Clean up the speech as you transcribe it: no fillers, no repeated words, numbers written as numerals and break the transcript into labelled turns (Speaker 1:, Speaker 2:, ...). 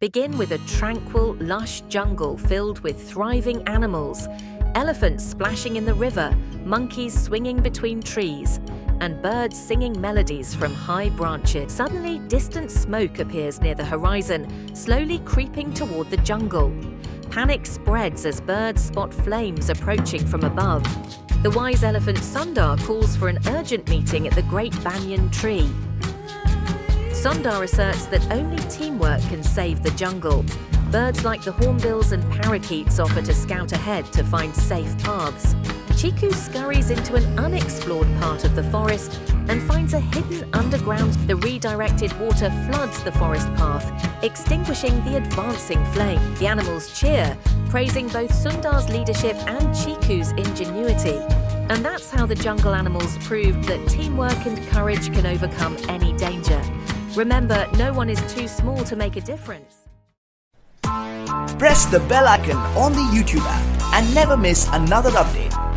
Speaker 1: begin with a tranquil, lush jungle filled with thriving animals, elephants splashing in the river, monkeys swinging between trees, and birds singing melodies from high branches. Suddenly, distant smoke appears near the horizon, slowly creeping toward the jungle. Panic spreads as birds spot flames approaching from above. The wise elephant Sundar calls for an urgent meeting at the great banyan tree. Sundar asserts that only teamwork can save the jungle. Birds like the hornbills and parakeets offer to scout ahead to find safe paths. Chiku scurries into an unexplored part of the forest and finds a hidden underground. The redirected water floods the forest path, extinguishing the advancing flame. The animals cheer, praising both Sundar's leadership and Chiku's ingenuity. And that's how the jungle animals proved that teamwork and courage can overcome any danger. Remember, no one is too small to make a difference.
Speaker 2: Press the bell icon on the YouTube app and never miss another update.